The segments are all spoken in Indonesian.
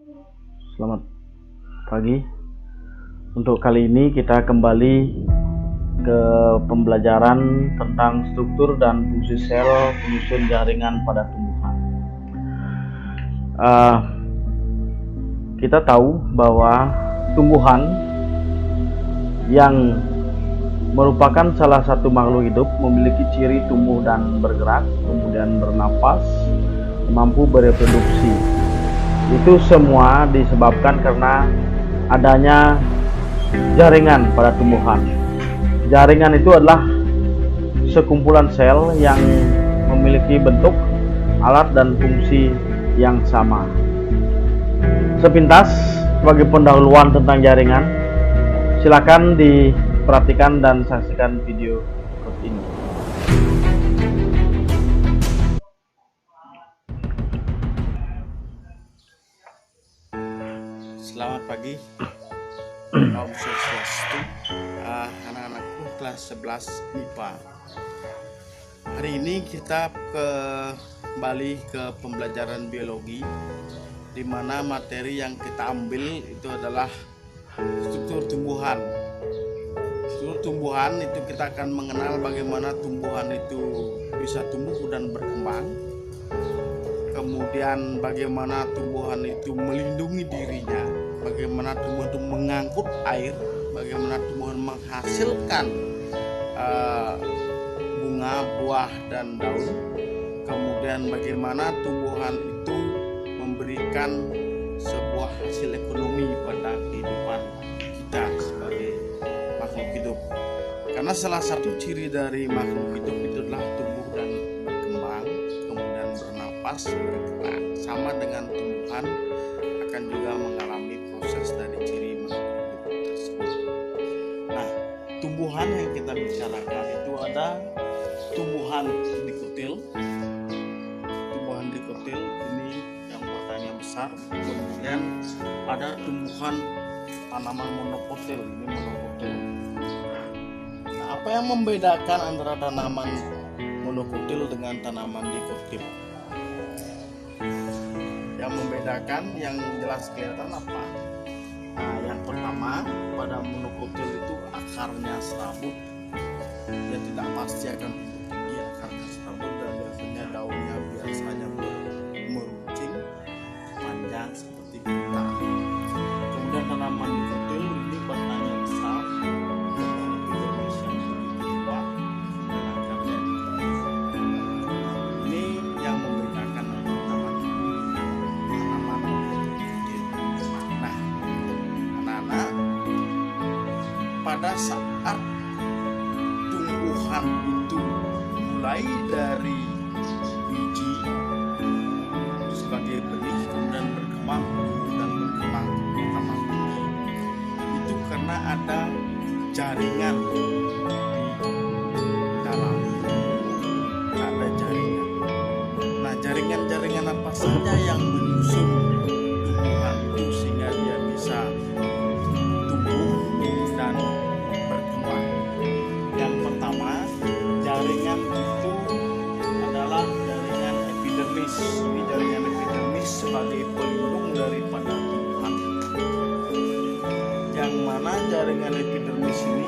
Selamat pagi. Untuk kali ini kita kembali ke pembelajaran tentang struktur dan fungsi sel penyusun jaringan pada tumbuhan. Kita tahu bahwa tumbuhan yang merupakan salah satu makhluk hidup memiliki ciri tumbuh dan bergerak, kemudian bernapas, mampu bereproduksi. Itu semua disebabkan karena adanya jaringan pada tumbuhan. Jaringan itu adalah sekumpulan sel yang memiliki bentuk, alat, dan fungsi yang sama. Sepintas sebagai pendahuluan tentang jaringan, silakan diperhatikan dan saksikan video ini. Selamat pagi, Om Swastiastu, anak-anakku kelas 11 MIPA. Hari ini kita kembali ke pembelajaran biologi, di mana materi yang kita ambil itu adalah struktur tumbuhan. Struktur tumbuhan itu kita akan mengenal bagaimana tumbuhan itu bisa tumbuh dan berkembang. Kemudian bagaimana tumbuhan itu melindungi dirinya, bagaimana tumbuhan itu mengangkut air, bagaimana tumbuhan menghasilkan bunga, buah, dan daun. Kemudian bagaimana tumbuhan itu memberikan sebuah hasil ekonomi pada kehidupan kita sebagai makhluk hidup. Karena salah satu ciri dari makhluk hidup itu adalah tumbuh dan berkembang, kemudian bernapas, bergerak. Sama dengan tumbuhan akan juga mengalami proses dari ciri makhluk hidup tersebut. Nah, tumbuhan yang kita bicarakan itu ada tumbuhan dikutil. Tumbuhan dikutil ini yang pertanyaan besar. Kemudian ada tumbuhan tanaman monokotil. Ini monokotil. Nah, apa yang membedakan antara tanaman monokotil dengan tanaman dikutil? Yang membedakan yang jelas kelihatan apa? Nah, yang pertama, pada monokotil itu akarnya serabut. Dia tidak pasti akan tinggi, akarnya serabut, dan biasanya daunnya meruncing panjang seperti kita. Kemudian tanaman dikutil ini batangnya besar dengan epidermis yang kuat dan akarnya. Ini yang membedakan tanaman dikutil. Nah, anak-anak, pada saat tumbuhan itu mulai dari biji sebagai benih, kemudian berkembang dan berkembang tinggi, itu karena ada jaringan di dalam, ada jaringan. Nah, jaringan-jaringan apa saja yang menyusun tumbuhan itu sehingga dia bisa tumbuh dan berkembang? Yang pertama, jaringan itu adalah jaringan epidermis. Ini jaringan epidermis sebagai pelindung daripada tumbuhan. Yang mana jaringan epidermis ini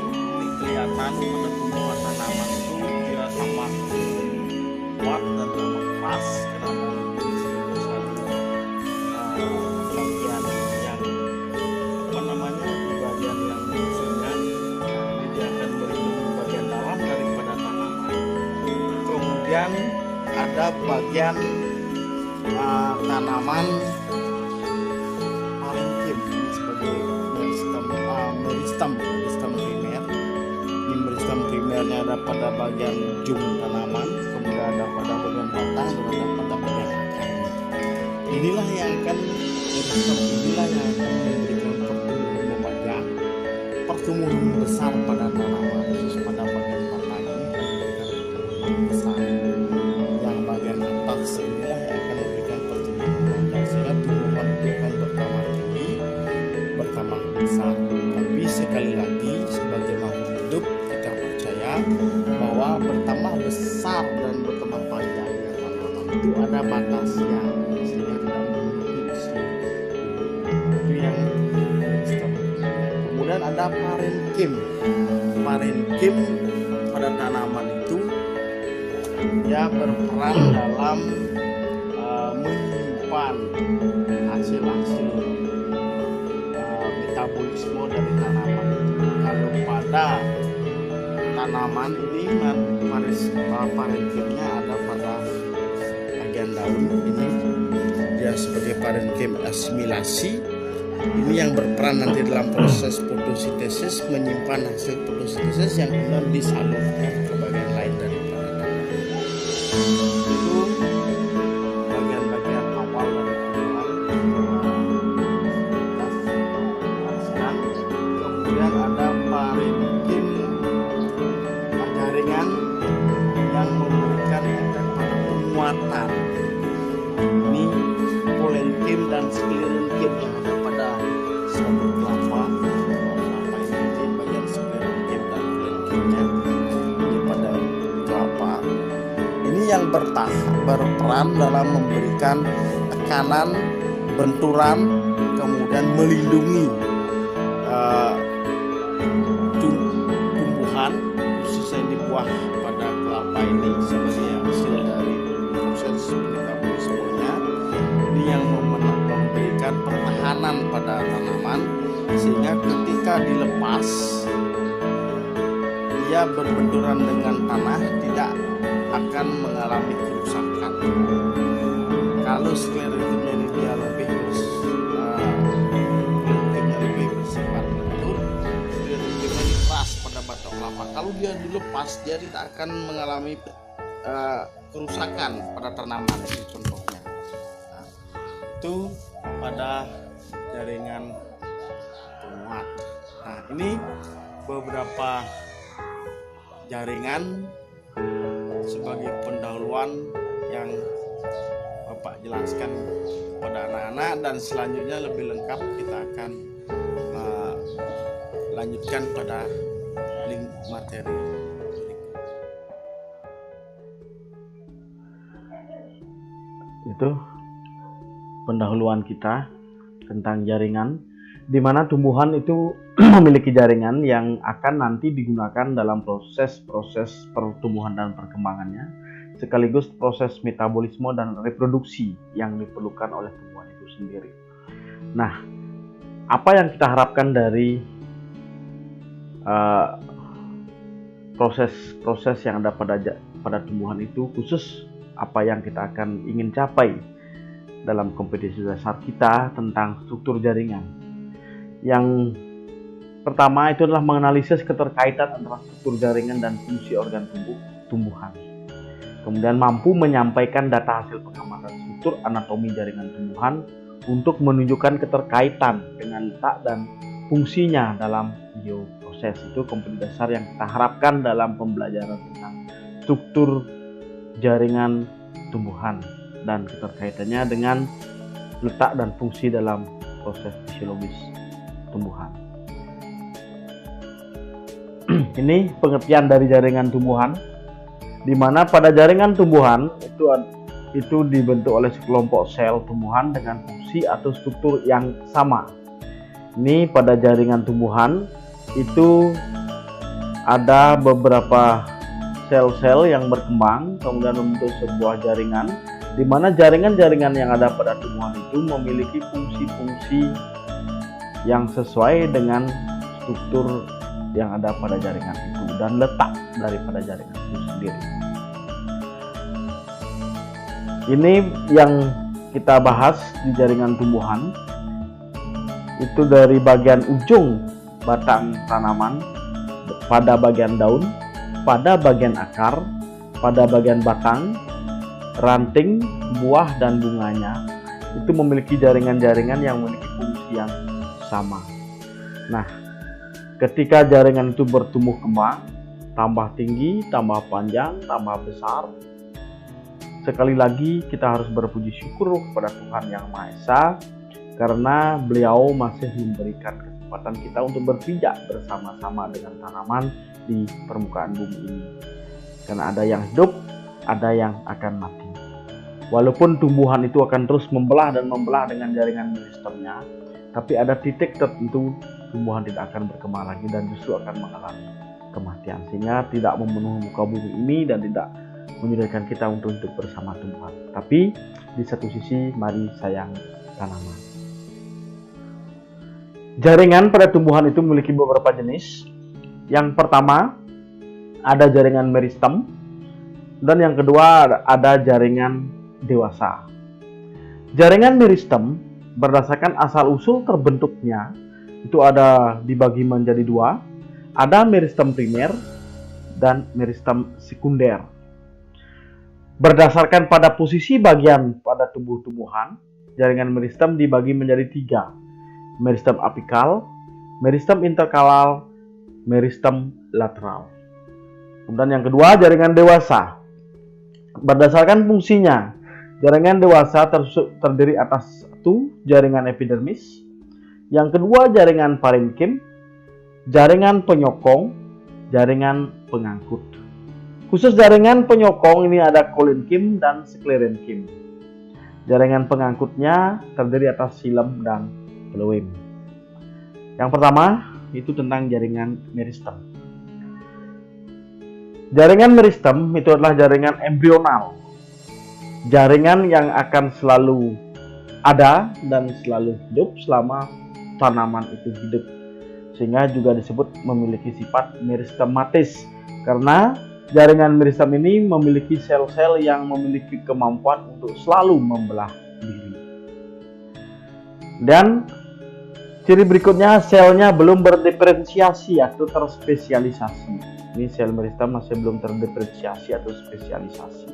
kelihatan pada tumbuhan tanaman itu dia amat kuat dan amat keras. Kenapa? Bagian yang di bagian yang menyusunnya, ini dia akan melindungi bagian dalam daripada tanaman. Kemudian ada bagian tanaman parenkim sebagai meristem primer. Ini meristem primernya ada pada bagian ujung tanaman, kemudian ada pada bagian batang, dan ada pada bagian akar. Inilah yang akan memberikan pertumbuhan besar pada tanaman, khusus pada bagian batang ini akan memberikan pertumbuhan besar. Yang bagian atas inilah yang akan memberikan pertumbuhan besar, sehingga tumbuhan akan bertambah tinggi, bertambah besar. Tapi sekali lagi, sebagai makhluk hidup, kita percaya bahwa bertambah besar dan bertambah panjangnya tanaman itu ada batasnya, sehingga tidak memenuhi ada parenkim. Parenkim pada tanaman itu dia berperan dalam menyimpan hasil-hasil metabolisme dari tanaman. Kalau pada tanaman ini parenkimnya ada pada bagian daun ini, dia sebagai parenkim asimilasi. Ini yang berperan nanti dalam proses fotosintesis, menyimpan hasil fotosintesis yang kemudian disalurkan ke bagian lain dari tanaman. Itu bagian-bagian awal dari tumbuhan. Kemudian ada parenkim jaringan yang memberikan efek pada penguatan. Ini polenkim dan sklerenkim yang ada pada sabut kelapa. Kelapa ini bagian sklerenkim dan polenkimnya ini pada kelapa. Ini yang berperan dalam memberikan tekanan, benturan, kemudian melindungi tumbuhan, khususnya di buah pada kelapa ini sebagai hasil dari proses metabolismenya. Ini yang memberikan pertahanan pada tanaman sehingga ketika dilepas dia berbenturan dengan tanah tidak akan mengalami kerusakan. Kalau sklerentimnya ini dia lebih bersifat lentur, sklerentimnya keras pada batok kelapa. Kalau dia dilepas dia tidak akan mengalami kerusakan pada tanaman. Ini contohnya. Nah, itu pada jaringan penguat. Nah, ini beberapa jaringan sebagai pendahuluan yang Bapak jelaskan pada anak-anak, dan selanjutnya lebih lengkap kita akan lanjutkan pada link materi. Itu pendahuluan kita tentang jaringan, di mana tumbuhan itu memiliki jaringan yang akan nanti digunakan dalam proses pertumbuhan dan perkembangannya, sekaligus proses metabolisme dan reproduksi yang diperlukan oleh tumbuhan itu sendiri. Nah, apa yang kita harapkan dari proses yang ada pada tumbuhan itu, khusus apa yang kita akan ingin capai dalam kompetisi dasar kita tentang struktur jaringan. Yang pertama itu adalah menganalisis keterkaitan antara struktur jaringan dan fungsi organ tumbuhan. Kemudian mampu menyampaikan data hasil pengamatan struktur anatomi jaringan tumbuhan untuk menunjukkan keterkaitan dengan letak dan fungsinya dalam bioproses. Itu kompetensi dasar yang kita harapkan dalam pembelajaran tentang struktur jaringan tumbuhan dan keterkaitannya dengan letak dan fungsi dalam proses fisiologis tumbuhan. Ini pengertian dari jaringan tumbuhan, di mana pada jaringan tumbuhan itu dibentuk oleh sekelompok sel tumbuhan dengan fungsi atau struktur yang sama. Ini pada jaringan tumbuhan itu ada beberapa sel-sel yang berkembang kemudian membentuk sebuah jaringan, di mana jaringan-jaringan yang ada pada tumbuhan itu memiliki fungsi-fungsi yang sesuai dengan struktur yang ada pada jaringan itu dan letak daripada jaringan itu sendiri. Ini yang kita bahas di jaringan tumbuhan, itu dari bagian ujung batang tanaman, pada bagian daun, pada bagian akar, pada bagian batang, ranting, buah, dan bunganya. Itu memiliki jaringan-jaringan yang memiliki fungsi yang sama. Nah, ketika jaringan itu bertumbuh kembang, tambah tinggi, tambah panjang, tambah besar, sekali lagi kita harus berpuji syukur kepada Tuhan Yang Maha Esa, karena Beliau masih memberikan kesempatan kita untuk berpijak bersama-sama dengan tanaman di permukaan bumi ini. Karena ada yang hidup, ada yang akan mati. Walaupun tumbuhan itu akan terus membelah dan membelah dengan jaringan sistemnya, tapi ada titik tertentu tumbuhan tidak akan berkembang lagi dan justru akan mengalami kematian, sehingga tidak memenuhi muka bumi ini dan tidak menyudahkan kita untuk hidup bersama tumbuhan. Tapi di satu sisi mari sayang tanaman. Jaringan pada tumbuhan itu memiliki beberapa jenis. Yang pertama ada jaringan meristem, dan yang kedua ada jaringan dewasa. Jaringan meristem berdasarkan asal-usul terbentuknya itu ada dibagi menjadi dua. Ada meristem primer dan meristem sekunder. Berdasarkan pada posisi bagian pada tumbuh-tumbuhan, jaringan meristem dibagi menjadi tiga: meristem apikal, meristem interkalal, meristem lateral. Kemudian yang kedua jaringan dewasa. Berdasarkan fungsinya, jaringan dewasa terdiri atas satu jaringan epidermis, yang kedua jaringan parenkim, jaringan penyokong, jaringan pengangkut. Khusus jaringan penyokong ini ada kolenkim dan sklerenkim. Jaringan pengangkutnya terdiri atas xilem dan phloem. Yang pertama itu tentang jaringan meristem. Jaringan meristem itu adalah jaringan embrional, jaringan yang akan selalu ada dan selalu hidup selama tanaman itu hidup, sehingga juga disebut memiliki sifat meristematis karena jaringan meristem ini memiliki sel-sel yang memiliki kemampuan untuk selalu membelah diri. Dan ciri berikutnya, selnya belum berdiferensiasi atau terspesialisasi. Ini sel meristem masih belum terdiferensiasi atau spesialisasi.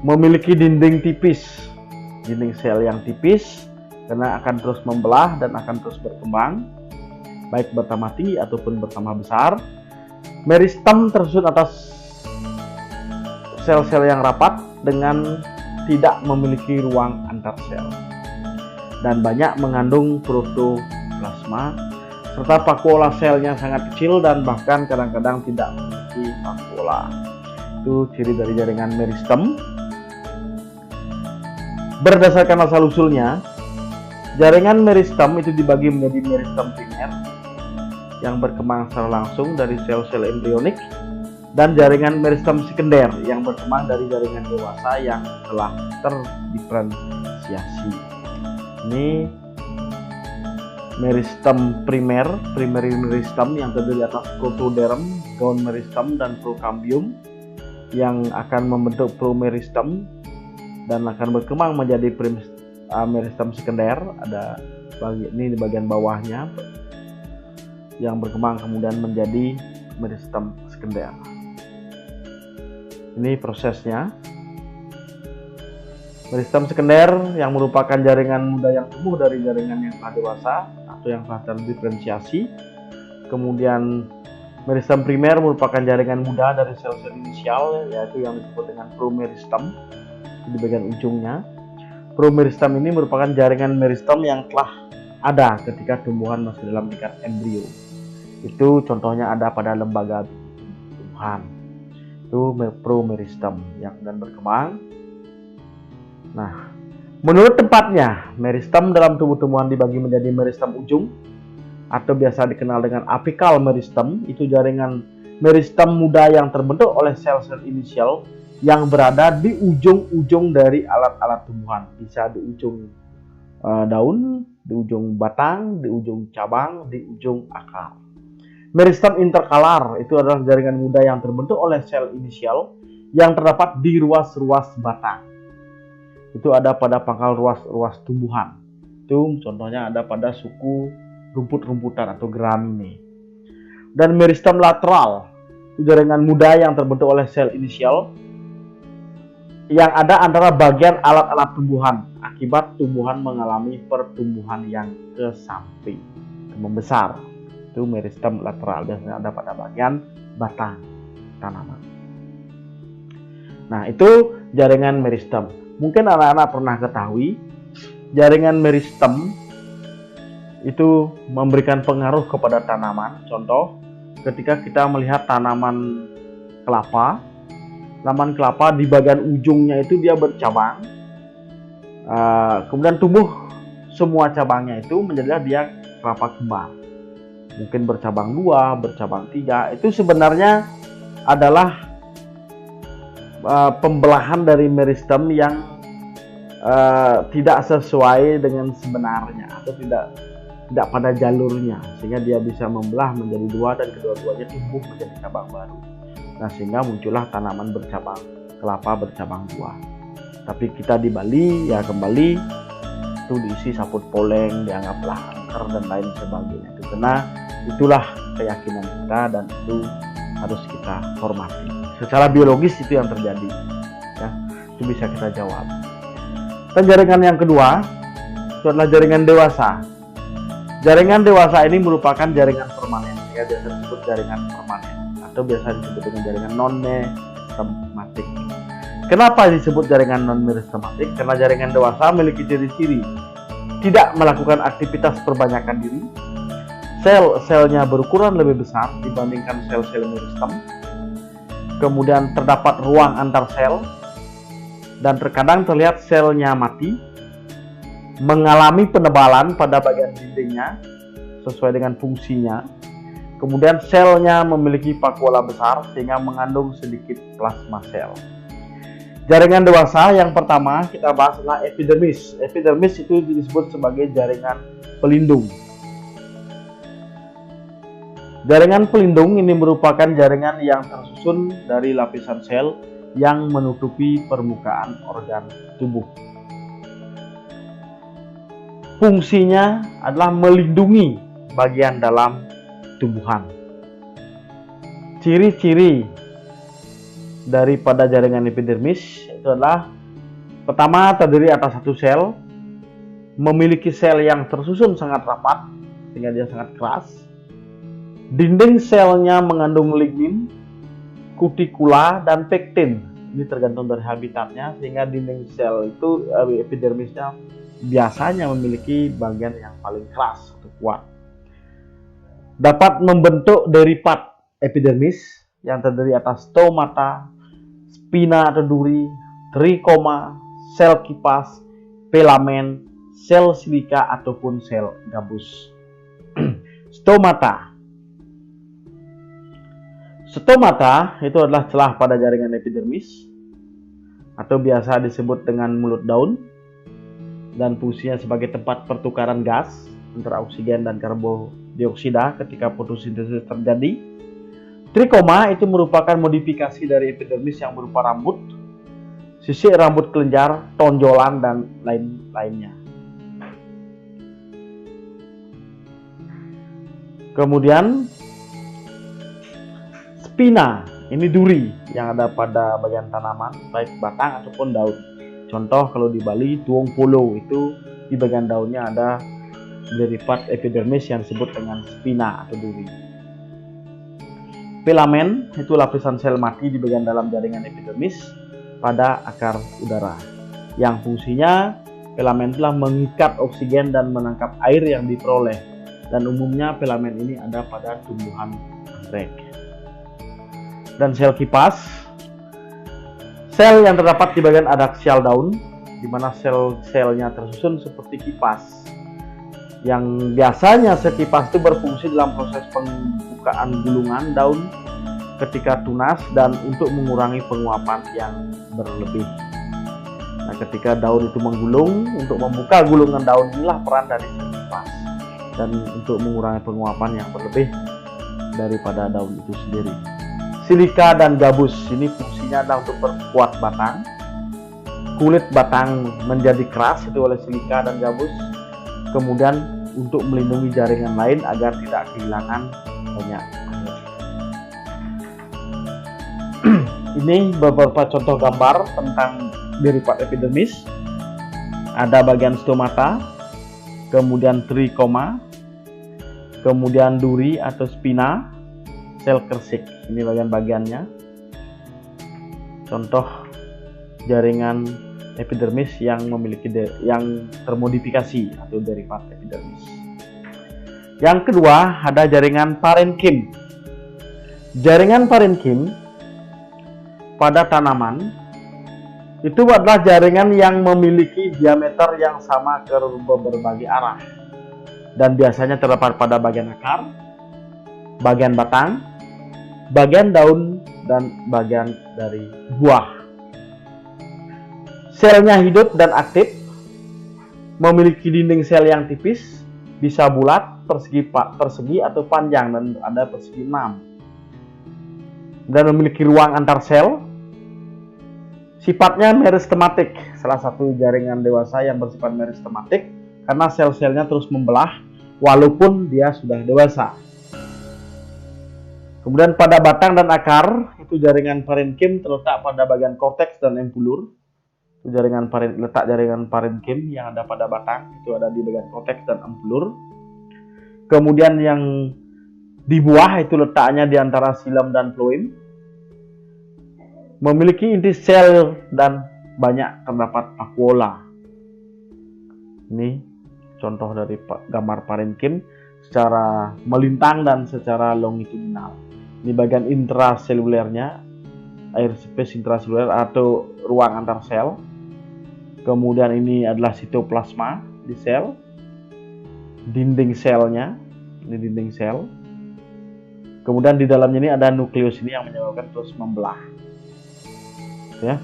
Memiliki dinding tipis, dinding sel yang tipis, karena akan terus membelah dan akan terus berkembang, baik bertambah tinggi ataupun bertambah besar. Meristem tersusun atas sel-sel yang rapat dengan tidak memiliki ruang antar sel dan banyak mengandung protoplasma, serta vakuola selnya sangat kecil dan bahkan kadang-kadang tidak memiliki vakuola. Itu ciri dari jaringan meristem. Berdasarkan asal-usulnya, jaringan meristem itu dibagi menjadi meristem primer yang berkembang secara langsung dari sel-sel embrionik, dan jaringan meristem sekunder yang berkembang dari jaringan dewasa yang telah terdiferensiasi. Ini meristem primer, primary meristem yang terdiri atas protoderm, ground meristem, dan prokambium yang akan membentuk promeristem dan akan berkembang menjadi meristem sekunder. Ada ini di bagian bawahnya yang berkembang kemudian menjadi meristem sekunder. Ini prosesnya. Meristem sekunder yang merupakan jaringan muda yang tumbuh dari jaringan yang telah dewasa atau yang telah terdiferensiasi. Kemudian meristem primer merupakan jaringan muda dari sel-sel inisial, yaitu yang disebut dengan promeristem di bagian ujungnya. Promeristem ini merupakan jaringan meristem yang telah ada ketika tumbuhan masih dalam tingkat embrio. Itu contohnya ada pada lembaga tumbuhan. Itu promeristem yang kemudian berkembang. Nah, menurut tempatnya, meristem dalam tubuh tumbuhan dibagi menjadi meristem ujung atau biasa dikenal dengan apikal meristem. Itu jaringan meristem muda yang terbentuk oleh sel-sel inisial yang berada di ujung-ujung dari alat-alat tumbuhan. Bisa di ujung daun, di ujung batang, di ujung cabang, di ujung akar. Meristem interkalar itu adalah jaringan muda yang terbentuk oleh sel inisial yang terdapat di ruas-ruas batang. Itu ada pada pangkal ruas-ruas tumbuhan. Itu contohnya ada pada suku rumput-rumputan atau gramine. Dan meristem lateral itu jaringan muda yang terbentuk oleh sel inisial yang ada antara bagian alat-alat tumbuhan akibat tumbuhan mengalami pertumbuhan yang ke samping, membesar. Itu meristem lateral, biasanya ada pada bagian batang tanaman. Nah, itu jaringan meristem. Mungkin anak-anak pernah ketahui jaringan meristem itu memberikan pengaruh kepada tanaman. Contoh, ketika kita melihat tanaman kelapa di bagian ujungnya itu dia bercabang, kemudian tumbuh semua cabangnya itu menjadilah dia kelapa kembar. Mungkin bercabang 2, bercabang 3. Itu sebenarnya adalah pembelahan dari meristem yang tidak sesuai dengan sebenarnya atau tidak pada jalurnya, sehingga dia bisa membelah menjadi 2 dan kedua-duanya tumbuh menjadi cabang baru. Nah, sehingga muncullah tanaman bercabang kelapa bercabang 2. Tapi kita di Bali ya kembali itu diisi saput poleng, dianggaplah angker dan lain sebagainya. Itu karena itulah keyakinan kita dan itu harus kita hormati. Secara biologis itu yang terjadi, ya, itu bisa kita jawab. Dan jaringan yang kedua itu adalah jaringan dewasa. Jaringan dewasa ini merupakan jaringan permanen, ya, biasa disebut jaringan permanen atau biasa disebut dengan jaringan non-meristematik. Kenapa disebut jaringan non-meristematik? Karena jaringan dewasa memiliki ciri-ciri tidak melakukan aktivitas perbanyakan diri, sel-selnya berukuran lebih besar dibandingkan sel-sel meristem, kemudian terdapat ruang antar sel, dan terkadang terlihat selnya mati, mengalami penebalan pada bagian dindingnya sesuai dengan fungsinya, kemudian selnya memiliki vakuola besar sehingga mengandung sedikit plasma sel. Jaringan dewasa yang pertama kita bahas adalah epidermis. Epidermis itu disebut sebagai jaringan pelindung. Jaringan pelindung ini merupakan jaringan yang tersusun dari lapisan sel yang menutupi permukaan organ tubuh. Fungsinya adalah melindungi bagian dalam tumbuhan. Ciri-ciri daripada jaringan epidermis itu adalah pertama terdiri atas satu sel, memiliki sel yang tersusun sangat rapat sehingga dia sangat keras. Dinding selnya mengandung lignin, kutikula, dan pektin. Ini tergantung dari habitatnya, sehingga dinding sel itu epidermisnya biasanya memiliki bagian yang paling keras atau kuat. Dapat membentuk derivat epidermis yang terdiri atas stomata, spina atau duri, trikoma, sel kipas, filamen, sel silika ataupun sel gabus. Stomata. Stomata itu adalah celah pada jaringan epidermis atau biasa disebut dengan mulut daun dan fungsinya sebagai tempat pertukaran gas antara oksigen dan karbondioksida ketika fotosintesis terjadi. Trikoma itu merupakan modifikasi dari epidermis yang berupa rambut, sisik rambut kelenjar, tonjolan, dan lain-lainnya. Kemudian spina, ini duri yang ada pada bagian tanaman, baik batang ataupun daun. Contoh kalau di Bali, tuong polo itu di bagian daunnya ada derivat epidermis yang disebut dengan spina atau duri. Filamen itu lapisan sel mati di bagian dalam jaringan epidermis pada akar udara. Yang fungsinya filamen telah mengikat oksigen dan menangkap air yang diperoleh. Dan umumnya filamen ini ada pada tumbuhan anggrek. Dan sel kipas, sel yang terdapat di bagian adaksial daun, di mana sel-selnya tersusun seperti kipas. Yang biasanya sel kipas itu berfungsi dalam proses pembukaan gulungan daun ketika tunas dan untuk mengurangi penguapan yang berlebih. Nah, ketika daun itu menggulung, untuk membuka gulungan daun inilah peran dari sel kipas dan untuk mengurangi penguapan yang berlebih daripada daun itu sendiri. Silika dan gabus ini fungsinya adalah untuk memperkuat batang. Kulit batang menjadi keras itu oleh silika dan gabus. Kemudian untuk melindungi jaringan lain agar tidak kehilangan banyak air. Ini beberapa contoh gambar tentang derivat epidermis. Ada bagian stomata, kemudian trikoma, kemudian duri atau spina, sel kersik. Ini bagian-bagiannya. Contoh jaringan epidermis yang memiliki yang termodifikasi atau derivat epidermis. Yang kedua ada jaringan parenkim. Jaringan parenkim pada tanaman Itu adalah jaringan yang memiliki diameter yang sama ke berbagai arah dan biasanya terdapat pada bagian akar, bagian batang, bagian daun, dan bagian dari buah. Selnya hidup dan aktif, memiliki dinding sel yang tipis, bisa bulat, persegi atau panjang, dan ada persegi 6. Dan memiliki ruang antar sel. Sifatnya meristematik, salah satu jaringan dewasa yang bersifat meristematik karena sel-selnya terus membelah walaupun dia sudah dewasa. Kemudian pada batang dan akar, itu jaringan parenkim terletak pada bagian korteks dan empulur. Itu letak jaringan parenkim yang ada pada batang, itu ada di bagian korteks dan empulur. Kemudian yang di buah itu letaknya di antara xilem dan phloem. Memiliki inti sel dan banyak terdapat vakuola. Ini contoh dari gambar parenkim secara melintang dan secara longitudinal. Ini bagian intraselulernya, air space intraseluler atau ruang antar sel. Kemudian ini adalah sitoplasma di sel, dinding selnya, ini dinding sel. Kemudian di dalamnya ini ada nukleus ini yang menyebabkan terus membelah. Ya,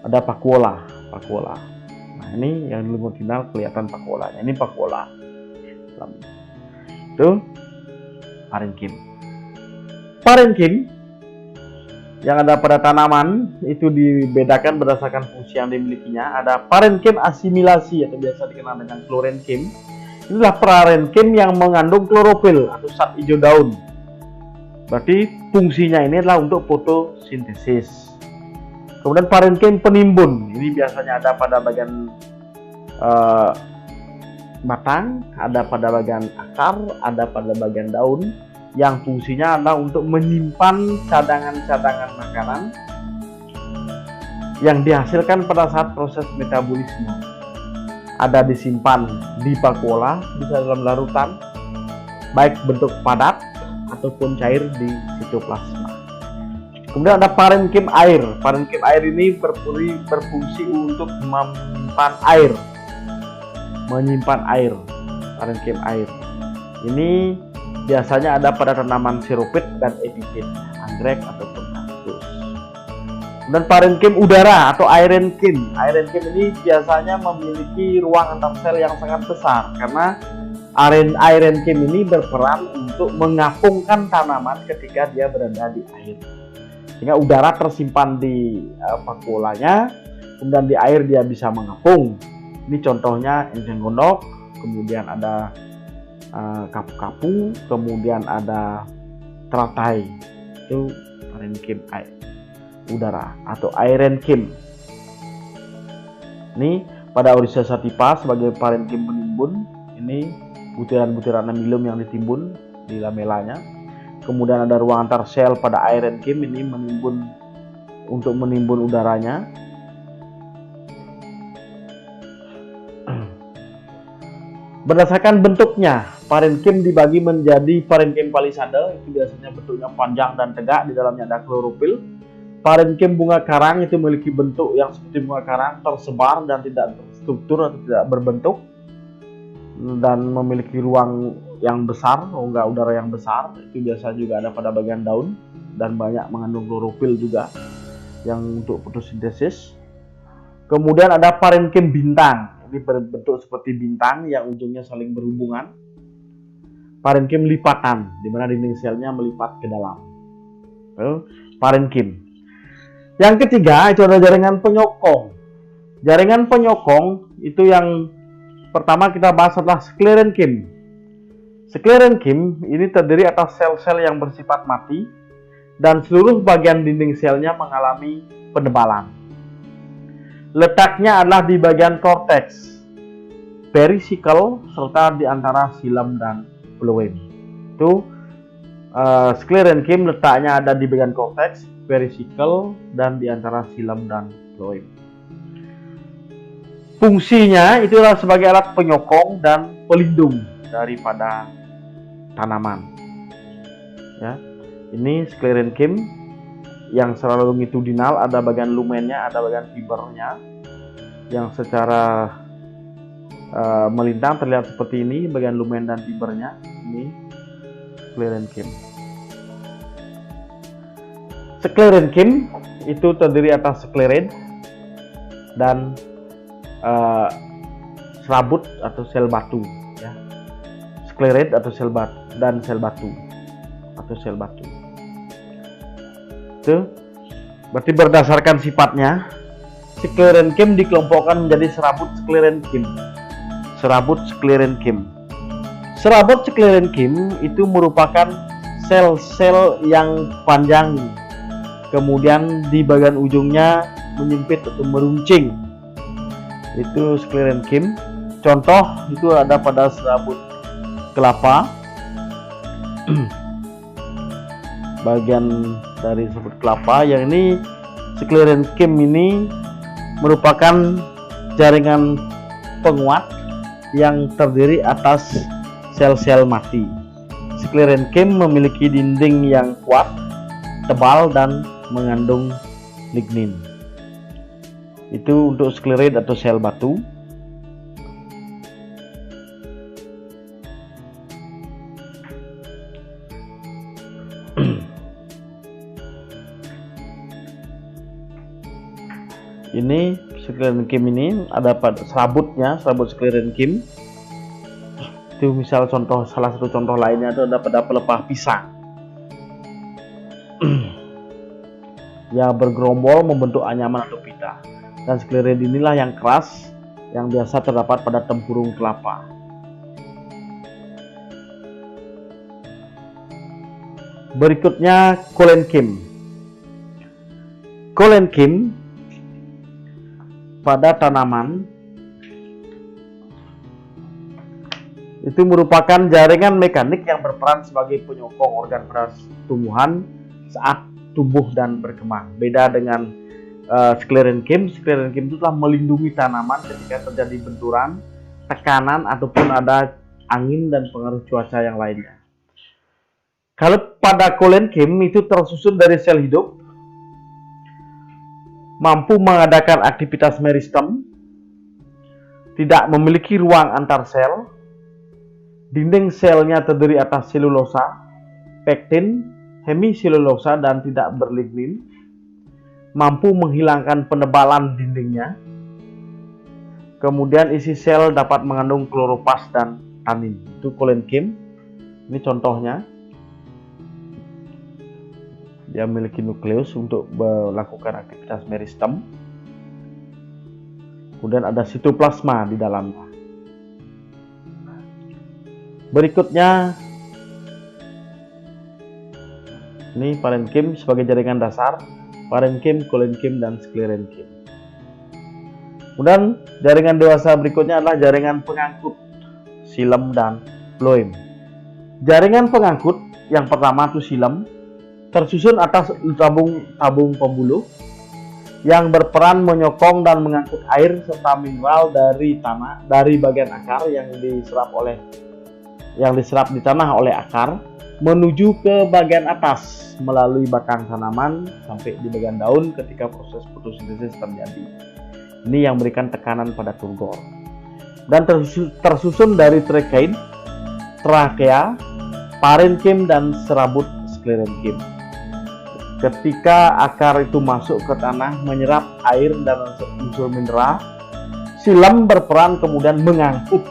ada vakuola. Nah, ini yang longitudinal kelihatan vakuolanya. Ini vakuola. Itu parenkim. Parenkim yang ada pada tanaman itu dibedakan berdasarkan fungsi yang dimilikinya. Ada parenkim asimilasi atau biasa dikenal dengan klorenkim. Inilah parenkim yang mengandung klorofil atau zat hijau daun. Berarti fungsinya ini adalah untuk fotosintesis. Kemudian parenkim penimbun, ini biasanya ada pada bagian batang, ada pada bagian akar, ada pada bagian daun, yang fungsinya adalah untuk menyimpan cadangan-cadangan makanan yang dihasilkan pada saat proses metabolisme. Ada disimpan di vakuola, bisa dalam larutan, baik bentuk padat ataupun cair di sitoplasma. Kemudian ada parenkim air. Parenkim air ini berfungsi untuk menyimpan air. Parenkim air ini biasanya ada pada tanaman xeropit dan epifit, anggrek ataupun kaktus. Dan parenkim udara atau aerenkim. Aerenkim ini biasanya memiliki ruang antar sel yang sangat besar karena aerenkim ini berperan untuk mengapungkan tanaman ketika dia berada di air. Sehingga udara tersimpan di vakuolanya, kemudian di air dia bisa mengapung. Ini contohnya enceng gondok, kemudian ada kapu-kapu, kemudian ada teratai. Itu parenkim udara atau aerenkim. Ini pada Oryza sativa sebagai parenkim penimbun. Ini butiran-butiran amilum yang ditimbun di lamelanya. Kemudian ada ruang antar sel pada aerenkim ini untuk menimbun udaranya. Berdasarkan bentuknya, parenkim dibagi menjadi parenkim palisade, itu biasanya bentuknya panjang dan tegak, di dalamnya ada klorofil. Parenkim bunga karang itu memiliki bentuk yang seperti bunga karang, tersebar dan tidak terstruktur atau tidak berbentuk, dan memiliki ruang yang besar, rongga udara yang besar. Itu biasa juga ada pada bagian daun dan banyak mengandung klorofil juga yang untuk fotosintesis. Kemudian ada parenkim bintang, ini berbentuk seperti bintang yang ujungnya saling berhubungan. Parenkim lipatan, di mana dinding selnya melipat ke dalam. Parenkim. Yang ketiga itu ada jaringan penyokong. Jaringan penyokong itu yang pertama kita bahas adalah sklerenkim. Sklerenkim ini terdiri atas sel-sel yang bersifat mati dan seluruh bagian dinding selnya mengalami penebalan. Letaknya adalah di bagian korteks, perisikel, serta di antara xilem dan phloem. Itu sklerenkim letaknya ada di bagian korteks, perisikel, dan di antara xilem dan phloem. Fungsinya itulah sebagai alat penyokong dan pelindung daripada tanaman. Ya, ini sklerenkim yang secara longitudinal, ada bagian lumennya, ada bagian fibernya yang secara melintang terlihat seperti ini, bagian lumen dan fibernya. Ini sklerenchyme. Sklerenchyme itu terdiri atas sklerid dan serabut atau sel batu, ya. Sklerid atau sel batu dan sel batu atau sel batu. Itu berarti berdasarkan sifatnya, sklerenchyme dikelompokkan menjadi serabut sklerenchyme. Serabut sklerenchyme. Serabut sklerenchyme itu merupakan sel-sel yang panjang, kemudian di bagian ujungnya menyempit atau meruncing. Itu sklerenchyme. Contoh itu ada pada serabut kelapa. Bagian dari serabut kelapa yang ini, sklerenchyme ini merupakan jaringan penguat yang terdiri atas sel-sel mati. Sklerenchyme memiliki dinding yang kuat, tebal, dan mengandung lignin. Itu untuk sklerid atau sel batu. Ini sklerenchyme ini ada pada serabutnya, serabut sklerenchyme. Itu misal contoh, salah satu contoh lainnya itu ada pada pelepah pisang. Ya, bergerombol membentuk anyaman atau pita. Dan sklerid inilah yang keras yang biasa terdapat pada tempurung kelapa. Berikutnya kolenchyme. Kolenchyme pada tanaman itu merupakan jaringan mekanik yang berperan sebagai penyokong organ pada tumbuhan saat tumbuh dan berkembang. Beda dengan sklerenchyme. Sklerenchyme itu telah melindungi tanaman ketika terjadi benturan, tekanan, ataupun ada angin dan pengaruh cuaca yang lainnya. Kalau pada kolenchyme itu tersusun dari sel hidup, mampu mengadakan aktivitas meristem, tidak memiliki ruang antar sel, dinding selnya terdiri atas selulosa, pektin, hemiselulosa, dan tidak berlignin, mampu menghilangkan penebalan dindingnya, kemudian isi sel dapat mengandung kloroplast dan tanin. Itu kolenchyme. Ini contohnya. Dia memiliki nukleus untuk melakukan aktivitas meristem. Kemudian ada sitoplasma di dalamnya. Berikutnya, ini parenchyme sebagai jaringan dasar, parenchyme, kolenchyme, dan sklerenchyme. Kemudian jaringan dewasa berikutnya adalah jaringan pengangkut, xilem dan phloem. Jaringan pengangkut yang pertama itu xilem, tersusun atas tabung pembuluh yang berperan menyokong dan mengangkut air serta mineral dari tanah, dari bagian akar yang diserap di tanah oleh akar menuju ke bagian atas melalui batang tanaman sampai di bagian daun ketika proses fotosintesis terjadi. Ini yang memberikan tekanan pada turgor. Dan tersusun dari trachea, parenchyme, dan serabut sklerenchyme. Ketika akar itu masuk ke tanah menyerap air dan unsur mineral, xilem berperan kemudian mengangkut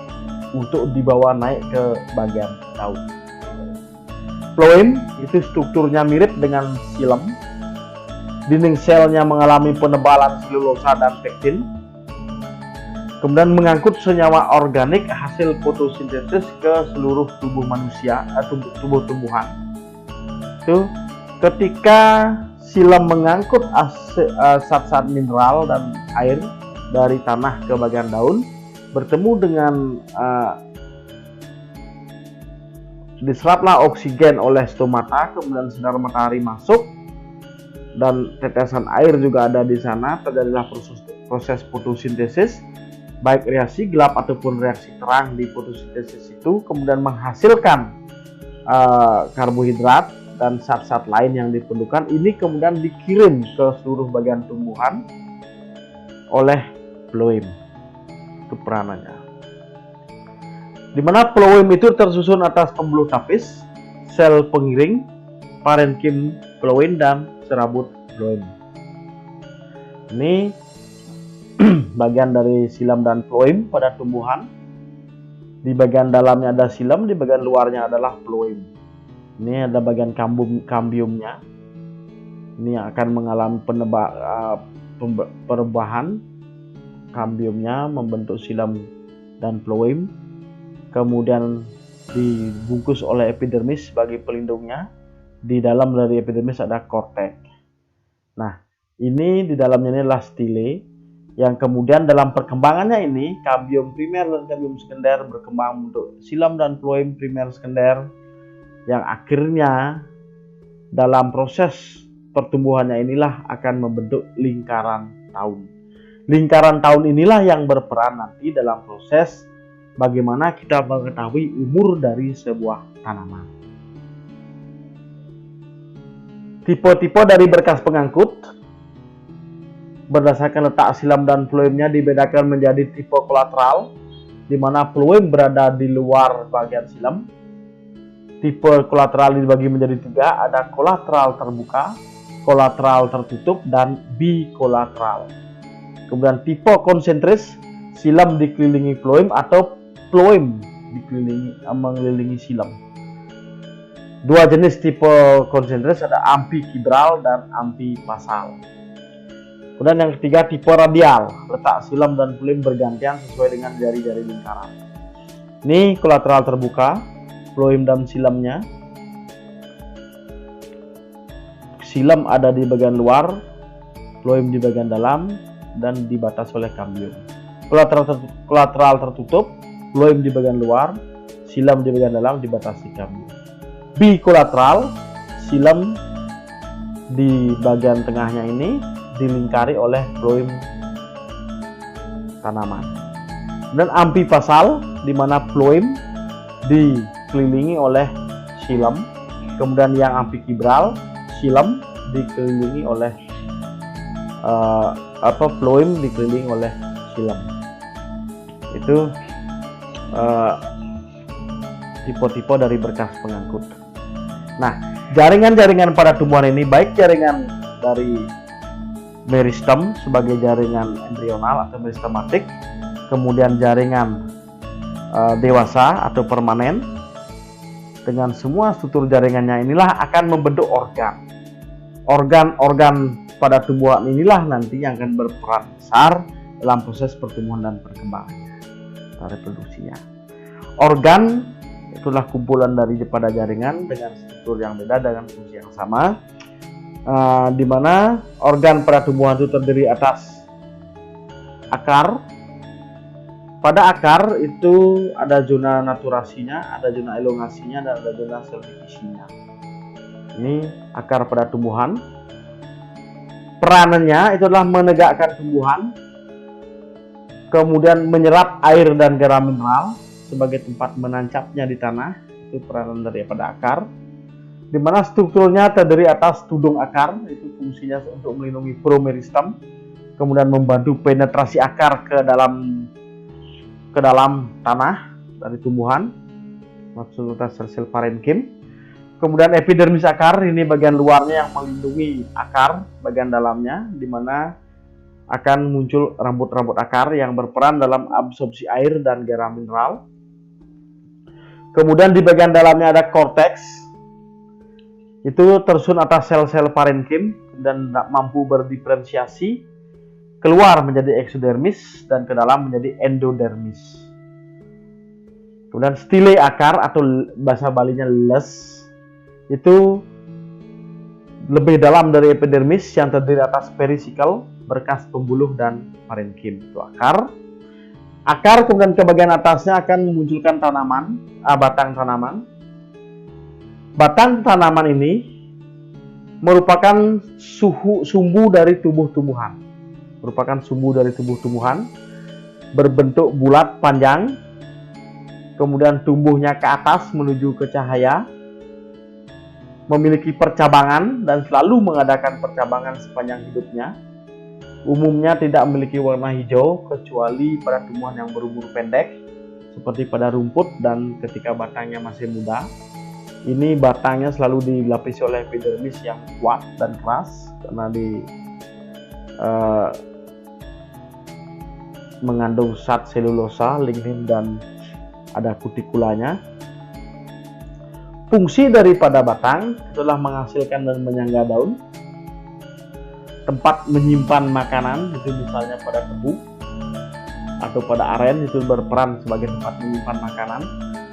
untuk dibawa naik ke bagian daun. Phloem itu strukturnya mirip dengan xilem. Dinding selnya mengalami penebalan selulosa dan pektin. Kemudian mengangkut senyawa organik hasil fotosintesis ke seluruh tubuh manusia atau tubuh tumbuhan. Itu ketika xilem mengangkut zat-zat mineral dan air dari tanah ke bagian daun, bertemu dengan diseraplah oksigen oleh stomata, kemudian sinar matahari masuk dan tetesan air juga ada di sana, terjadilah proses fotosintesis, baik reaksi gelap ataupun reaksi terang di fotosintesis itu, kemudian menghasilkan karbohidrat dan zat-zat lain yang diperlukan ini kemudian dikirim ke seluruh bagian tumbuhan oleh phloem. Itu peranannya. Di mana phloem itu tersusun atas pembuluh tapis, sel pengiring, parenkim phloem dan serabut phloem. Ini bagian dari xilem dan phloem pada tumbuhan. Di bagian dalamnya ada xilem, di bagian luarnya adalah phloem. Ini ada bagian kambiumnya. Ini akan mengalami perubahan. Kambiumnya membentuk xilem dan phloem. Kemudian dibungkus oleh epidermis sebagai pelindungnya. Di dalam dari epidermis ada korteks. Nah, ini di dalamnya ini adalah stele. Yang kemudian dalam perkembangannya ini kambium primer dan kambium sekunder berkembang untuk xilem dan phloem primer sekunder, yang akhirnya dalam proses pertumbuhannya inilah akan membentuk lingkaran tahun. Lingkaran tahun inilah yang berperan nanti dalam proses bagaimana kita mengetahui umur dari sebuah tanaman. Tipe-tipe dari berkas pengangkut berdasarkan letak xilem dan phloemnya dibedakan menjadi tipe kolateral, di mana phloem berada di luar bagian xilem. Tipe kolateral dibagi menjadi 3, ada kolateral terbuka, kolateral tertutup, dan bikolateral. Kemudian tipe konsentris, xilem dikelilingi phloem atau phloem mengelilingi xilem. Dua jenis tipe konsentris ada ampikibral dan ampipasal. Kemudian yang ketiga tipe radial, letak xilem dan phloem bergantian sesuai dengan jari-jari lingkaran. Ini kolateral terbuka, phloem dan xilemnya. Xilem ada di bagian luar, phloem di bagian dalam dan dibatasi oleh kambium. Kolateral tertutup, phloem di bagian luar, xilem di bagian dalam dibatasi kambium. Bikolateral, xilem di bagian tengahnya ini dilingkari oleh phloem tanaman. Dan ampipasal, di mana phloem dikelilingi oleh xilem. Kemudian yang ampikibral, xilem dikelilingi oleh phloem dikelilingi oleh xilem. Itu tipe-tipe dari berkas pengangkut. Nah, jaringan-jaringan pada tumbuhan ini baik jaringan dari meristem sebagai jaringan embrional atau meristematik, kemudian jaringan dewasa atau permanen, dengan semua struktur jaringannya inilah akan membentuk organ. Organ-organ pada tumbuhan inilah nanti yang akan berperan besar dalam proses pertumbuhan dan perkembangannya atau reproduksinya. Organ itulah kumpulan daripada jaringan dengan struktur yang beda dengan fungsi yang sama. Di mana organ pada tumbuhan itu terdiri atas akar. Pada akar itu ada zona naturasinya, ada zona elongasinya, dan ada zona selvicisinya. Ini akar pada tumbuhan. Peranannya itu adalah menegakkan tumbuhan, kemudian menyerap air dan garam mineral sebagai tempat menancapnya di tanah. Itu peranan daripada akar. Di mana strukturnya terdiri atas tudung akar, itu fungsinya untuk melindungi promeristem, kemudian membantu penetrasi akar ke dalam tanah dari tumbuhan, maksudnya sel-sel parenkim. Kemudian epidermis akar, ini bagian luarnya yang melindungi akar, bagian dalamnya, di mana akan muncul rambut-rambut akar yang berperan dalam absorpsi air dan garam mineral. Kemudian di bagian dalamnya ada korteks. Itu tersusun atas sel-sel parenkim dan mampu berdiferensiasi keluar menjadi eksodermis dan ke dalam menjadi endodermis. Kemudian stele akar atau bahasa Balinya les itu lebih dalam dari epidermis yang terdiri atas perisikel, berkas pembuluh dan parenkim. Itu akar. Akar kemudian ke bagian atasnya akan memunculkan tanaman, batang tanaman. Batang tanaman ini merupakan sumbu dari tubuh tumbuhan. Berbentuk bulat panjang, kemudian tumbuhnya ke atas menuju ke cahaya. memiliki percabangan dan selalu mengadakan percabangan sepanjang hidupnya. Umumnya tidak memiliki warna hijau kecuali pada tumbuhan yang berumur pendek seperti pada rumput dan ketika batangnya masih muda. Ini batangnya selalu dilapisi oleh epidermis yang kuat dan keras karena mengandung zat selulosa, lignin dan ada kutikulanya. Fungsi daripada batang adalah menghasilkan dan menyangga daun, tempat menyimpan makanan, itu misalnya pada tebu atau pada aren, itu berperan sebagai tempat menyimpan makanan.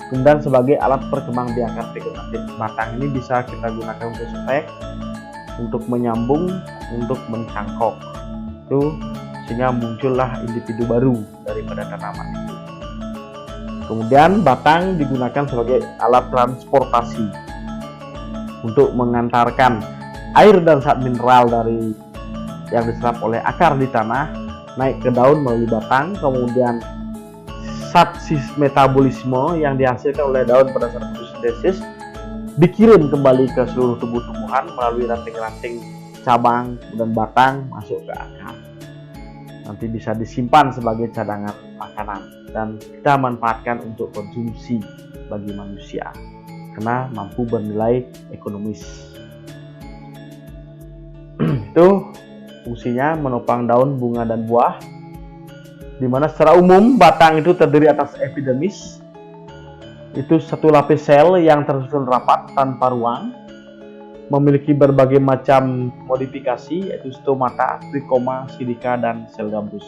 Kemudian sebagai alat perkembangbiakan vegetatif, batang ini bisa kita gunakan untuk stek, untuk menyambung, untuk mencangkok, itu sehingga muncullah individu baru daripada tanaman itu. Kemudian batang digunakan sebagai alat transportasi untuk mengantarkan air dan zat mineral dari yang diserap oleh akar di tanah naik ke daun melalui batang. Kemudian zat metabolisme yang dihasilkan oleh daun pada saat fotosintesis dikirim kembali ke seluruh tubuh tumbuhan melalui ranting-ranting cabang dan batang masuk ke akar. Nanti bisa disimpan sebagai cadangan makanan dan kita manfaatkan untuk konsumsi bagi manusia karena mampu bernilai ekonomis. Itu fungsinya menopang daun, bunga dan buah, di mana secara umum batang itu terdiri atas epidermis, itu satu lapis sel yang tersusun rapat tanpa ruang, memiliki berbagai macam modifikasi yaitu stomata, trikoma, silika, dan sel gambus.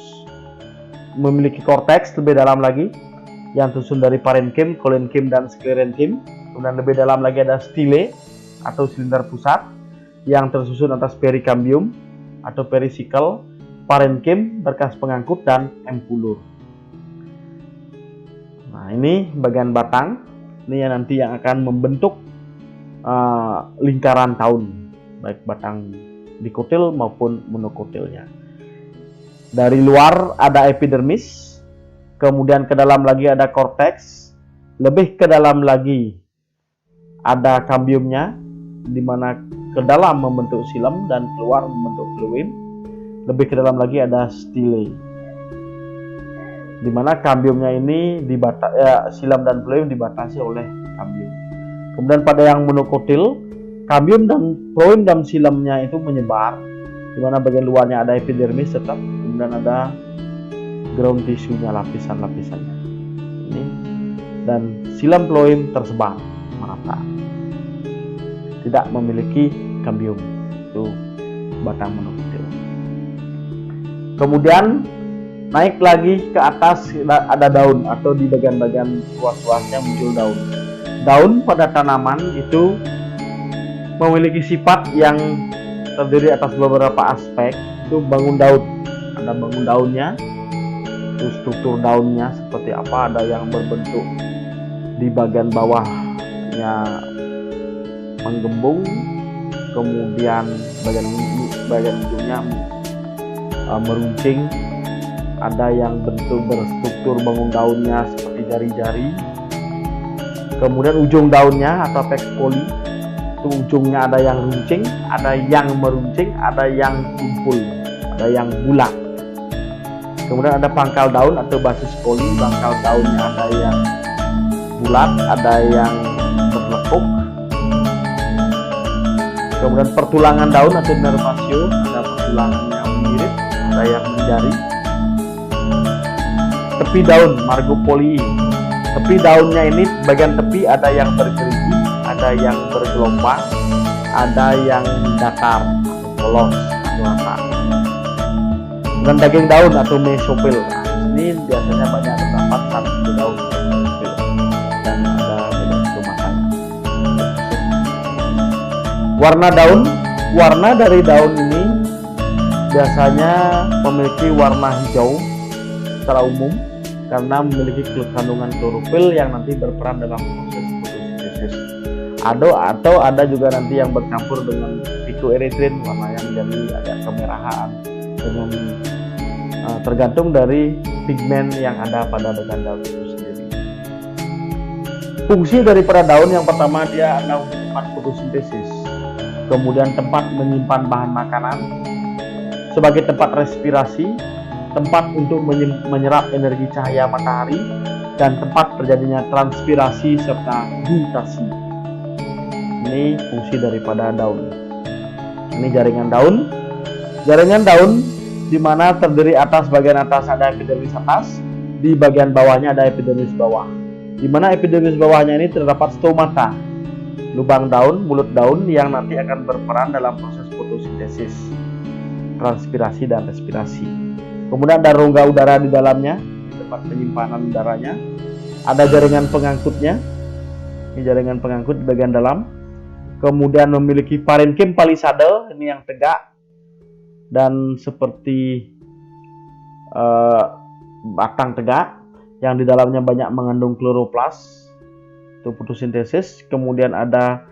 Memiliki korteks lebih dalam lagi yang tersusun dari parenkim, kolenkim, dan sklerenkim. Kemudian lebih dalam lagi ada stile atau silinder pusat yang tersusun atas perikambium atau perisikel, parenkim, berkas pengangkut, dan empulur. Nah, ini bagian batang. Ini yang nanti yang akan membentuk lingkaran daun, baik batang dikotil maupun monokotilnya. Dari luar ada epidermis, kemudian ke dalam lagi ada korteks, lebih ke dalam lagi ada kambiumnya, di mana ke dalam membentuk silem dan keluar membentuk fluid. Lebih ke dalam lagi ada stile, di mana kambiumnya ini silem dan fluid dibatasi oleh kambium. Kemudian pada yang monokotil, kambium dan fluid dan silemnya itu menyebar, di mana bagian luarnya ada epidermis tetap, kemudian ada ground tissue-nya, lapisan-lapisannya. Ini dan silem fluid tersebar merata, tidak memiliki kambium, itu batang monokotil. Kemudian naik lagi ke atas ada daun atau di bagian-bagian luas-luasnya muncul daun. Daun pada tanaman itu memiliki sifat yang terdiri atas beberapa aspek. Itu bangun daun, ada bangun daunnya, itu struktur daunnya seperti apa, ada yang berbentuk di bagian bawahnya menggembung, kemudian bagian ujungnya meruncing, ada yang bentuk berstruktur bangun daunnya seperti jari-jari, kemudian ujung daunnya atau apex poli itu ujungnya ada yang runcing, ada yang meruncing, ada yang tumpul, ada yang bulat. Kemudian ada pangkal daun atau basis poli, pangkal daunnya ada yang bulat, ada yang berlekuk. Kemudian pertulangan daun atau nervasio, ada pertulangan yang mengirit, ada yang menjari. Tepi daun margopoli, tepi daunnya ini bagian tepi ada yang bergerigi, ada yang bergelombang, ada yang datar atau polos atau rata. Dengan daging daun atau mesopil, ini biasanya banyak terdapat satu daun mesopil dan ada beda kemasannya. Warna daun, warna dari daun ini biasanya memiliki warna hijau secara umum karena memiliki kandungan klorofil yang nanti berperan dalam proses fotosintesis. Atau ada juga nanti yang bercampur dengan phycoerythrin, warna yang menjadi agak kemerahan, dengan tergantung dari pigmen yang ada pada bagian daun itu sendiri. Fungsi daripada daun yang pertama dia adalah tempat fotosintesis. kemudian tempat menyimpan bahan makanan, sebagai tempat respirasi, tempat untuk menyerap energi cahaya matahari, dan tempat terjadinya transpirasi serta gutasi. Ini fungsi daripada daun. Ini jaringan daun. Jaringan daun di mana terdiri atas bagian atas ada epidermis atas, di bagian bawahnya ada epidermis bawah. Di mana epidermis bawahnya ini terdapat stomata, lubang daun, mulut daun yang nanti akan berperan dalam proses fotosintesis, transpirasi dan respirasi. Kemudian ada rongga udara di dalamnya, tempat penyimpanan udaranya. Ada jaringan pengangkutnya. Ini jaringan pengangkut di bagian dalam. Kemudian memiliki parenkim palisade, ini yang tegak dan seperti batang tegak, yang di dalamnya banyak mengandung kloroplas untuk fotosintesis. Kemudian ada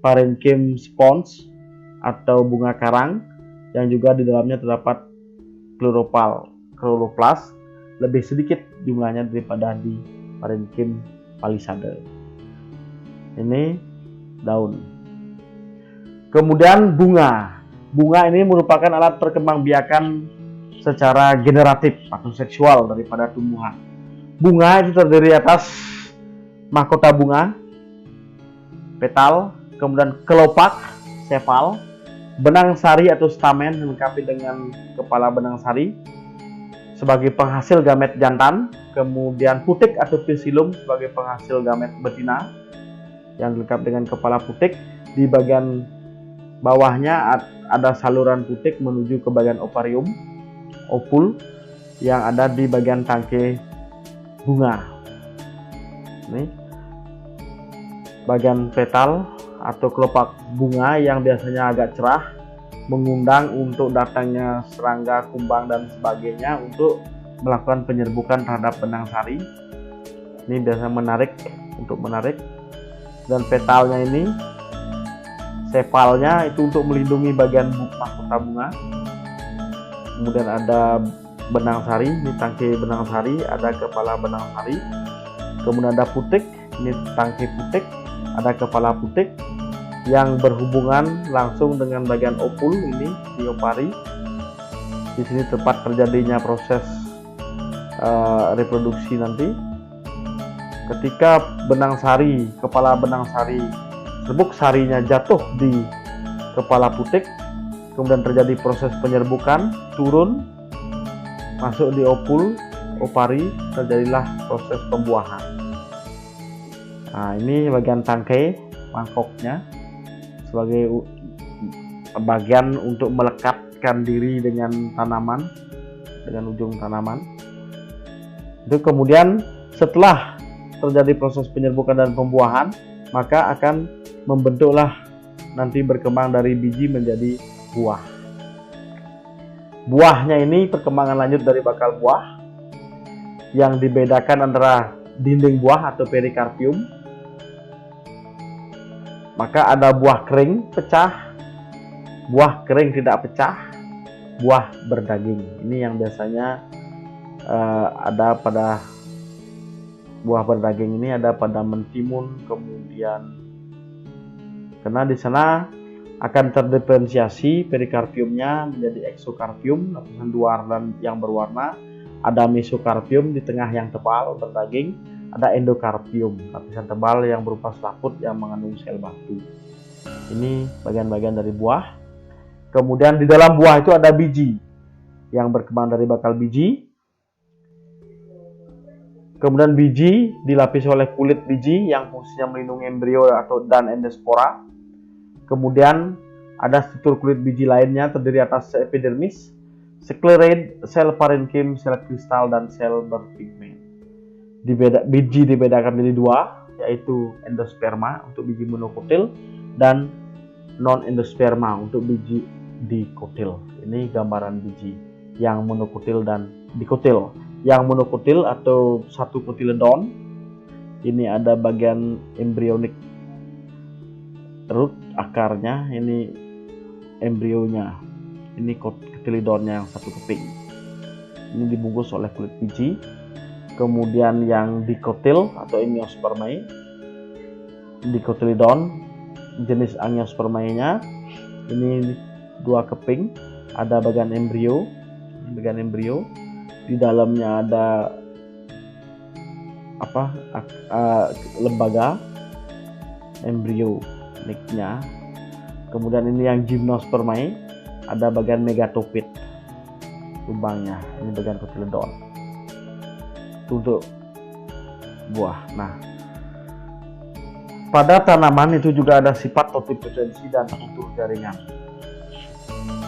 parenkim spons atau bunga karang, yang juga di dalamnya terdapat kloroplas, lebih sedikit jumlahnya daripada di parenkim palisade. Ini daun. Kemudian bunga. Bunga ini merupakan alat perkembangbiakan secara generatif atau seksual daripada tumbuhan. Bunga itu terdiri atas mahkota bunga, petal, kemudian kelopak, sepal, benang sari atau stamen dilengkapi dengan kepala benang sari sebagai penghasil gamet jantan, kemudian putik atau pisilum sebagai penghasil gamet betina yang dilengkapi dengan kepala putik. Di bagian bawahnya ada saluran putik menuju ke bagian ovarium, ovul, yang ada di bagian tangkai bunga. Ini bagian petal atau kelopak bunga yang biasanya agak cerah, mengundang untuk datangnya serangga, kumbang dan sebagainya untuk melakukan penyerbukan terhadap benang sari. Ini biasanya menarik, dan petalnya ini, sepalnya itu untuk melindungi bagian mahkota bunga. Kemudian ada benang sari, ini tangkai benang sari, ada kepala benang sari. Kemudian ada putik, ini tangkai putik, ada kepala putik yang berhubungan langsung dengan bagian ovul ini di ovari. Di sini tempat terjadinya proses reproduksi nanti. Ketika benang sari, kepala benang sari, serbuk sarinya jatuh di kepala putik, kemudian terjadi proses penyerbukan, turun, masuk di ovul, ovari, terjadilah proses pembuahan. Nah, ini bagian tangkai, mangkoknya, sebagai bagian untuk melekatkan diri dengan tanaman, dengan ujung tanaman. Itu kemudian setelah terjadi proses penyerbukan dan pembuahan, maka akan membentuklah nanti berkembang dari biji menjadi buah. Buahnya ini perkembangan lanjut dari bakal buah yang dibedakan antara dinding buah atau perikarpium. Maka ada buah kering pecah, buah kering tidak pecah, buah berdaging. Ini yang biasanya ada pada buah berdaging ini, ada pada mentimun. Kemudian karena di sana akan terdiferensiasi perikarpiumnya menjadi eksokarpium, lapisan luar dan yang berwarna. Ada mesokarpium di tengah yang tebal berdaging. Ada endokarpium, lapisan tebal yang berupa selaput yang mengandung sel batu. Ini bagian-bagian dari buah. Kemudian di dalam buah itu ada biji yang berkembang dari bakal biji. Kemudian biji dilapisi oleh kulit biji yang fungsinya melindungi embrio dan endospora. Kemudian ada struktur kulit biji lainnya terdiri atas epidermis, skleroid, sel parenkim, sel kristal, dan sel berpigmen. Biji dibedakan menjadi dua, yaitu endosperma untuk biji monokotil dan non-endosperma untuk biji dikotil. Ini gambaran biji yang monokotil dan dikotil. Yang monokotil atau satu kotiledon, ini ada bagian embryonik root, akarnya, ini embrionya, ini kotiledonnya yang satu keping. Ini dibungkus oleh kulit biji. Kemudian yang dikotil atau Angiospermae, dikotiledon, jenis Angiospermae-nya Ini 2 keping, ada bagian embrio, di dalamnya ada lembaga embrio nicknya. Kemudian ini yang gymnospermae, ada bagian megatopit lubangnya, ini bagian kotyledon. Itu untuk buah. Nah, pada tanaman itu juga ada sifat totipotensi dan kultur jaringan.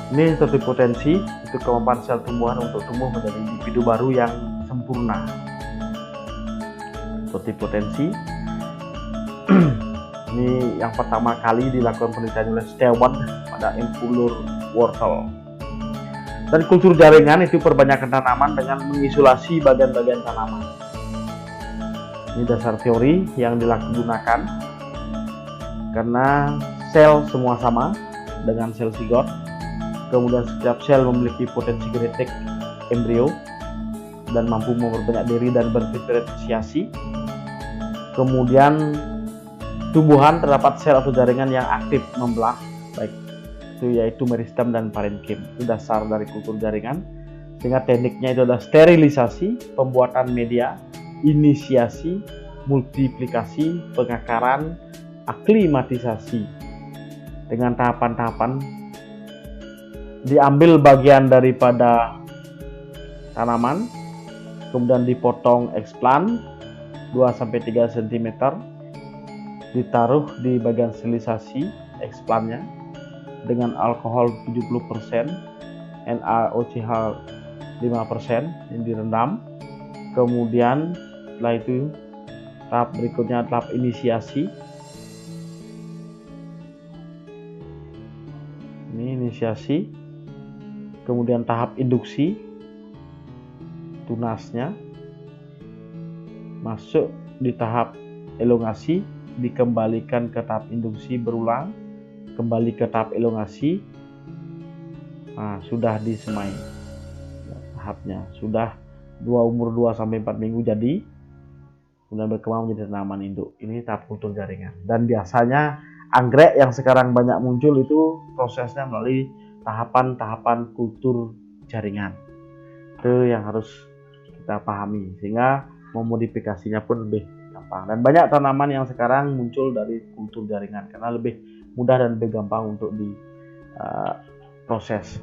Ini totipotensi itu kemampuan sel tumbuhan untuk tumbuh menjadi individu baru yang sempurna. Totipotensi ini yang pertama kali dilakukan penelitian oleh Stewart pada empulur wortel. Dan kultur jaringan itu perbanyakan tanaman dengan mengisolasi bagian-bagian tanaman. Ini dasar teori yang digunakan karena sel semua sama dengan sel zigot. Kemudian setiap sel memiliki potensi genetik embrio dan mampu memperbanyak diri dan berdiferensiasi. Kemudian tumbuhan terdapat sel atau jaringan yang aktif membelah, baik itu yaitu meristem dan parenkim. Itu dasar dari kultur jaringan. Sehingga tekniknya itu adalah sterilisasi, pembuatan media, inisiasi, multiplikasi, pengakaran, aklimatisasi. Dengan tahapan-tahapan diambil bagian daripada tanaman, kemudian dipotong eksplan 2-3 cm, ditaruh di bagian sterilisasi eksplannya dengan alkohol 70%, NaOCH 5%, yang direndam. Kemudian setelah itu tahap berikutnya tahap inisiasi. Ini inisiasi. Kemudian tahap induksi, tunasnya. Masuk di tahap elongasi, dikembalikan ke tahap induksi berulang, kembali ke tahap elongasi. Nah, sudah disemai tahapnya, sudah umur 2-4 minggu jadi, kemudian berkembang menjadi tanaman induk. Ini tahap kultur jaringan. Dan biasanya anggrek yang sekarang banyak muncul itu prosesnya melalui tahapan-tahapan kultur jaringan. Itu yang harus kita pahami, sehingga memodifikasinya pun lebih gampang. Dan banyak tanaman yang sekarang muncul dari kultur jaringan karena lebih mudah dan lebih gampang untuk diproses.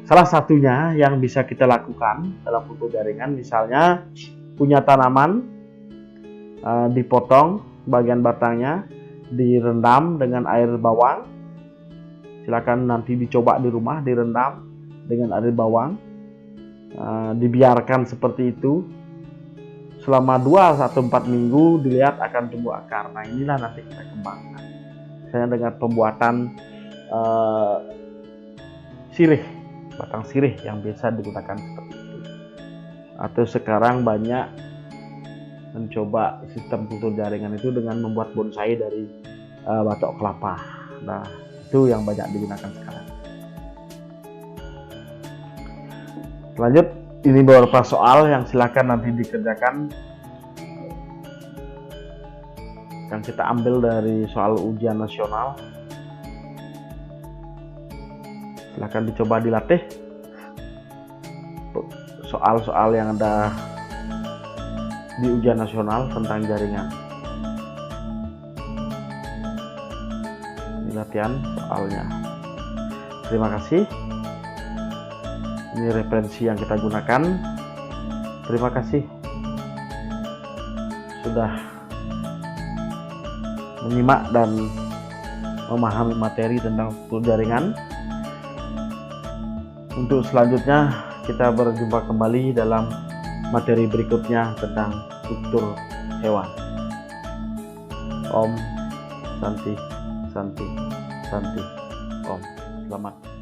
Salah satunya yang bisa kita lakukan dalam kultur jaringan, misalnya punya tanaman, dipotong bagian batangnya, direndam dengan air bawang. Silakan nanti dicoba di rumah, direndam dengan air bawang, dibiarkan seperti itu selama 2-4 minggu, dilihat akan tumbuh akar. Nah, inilah nanti kita kembangkan. Misalnya dengan pembuatan sirih, batang sirih yang biasa digunakan seperti itu. Atau sekarang banyak mencoba sistem kultur jaringan itu dengan membuat bonsai dari batok kelapa. Nah, itu yang banyak digunakan sekarang. Lanjut, ini beberapa soal yang silakan nanti dikerjakan, yang kita ambil dari soal ujian nasional. Silakan dicoba dilatih soal-soal yang ada di ujian nasional tentang jaringan. Ini latihan soalnya. Terima kasih. Ini referensi yang kita gunakan. Terima kasih sudah menyimak dan memahami materi tentang kultur jaringan. Untuk selanjutnya kita berjumpa kembali dalam materi berikutnya tentang struktur hewan. Om Santi Santi Santi Om. Selamat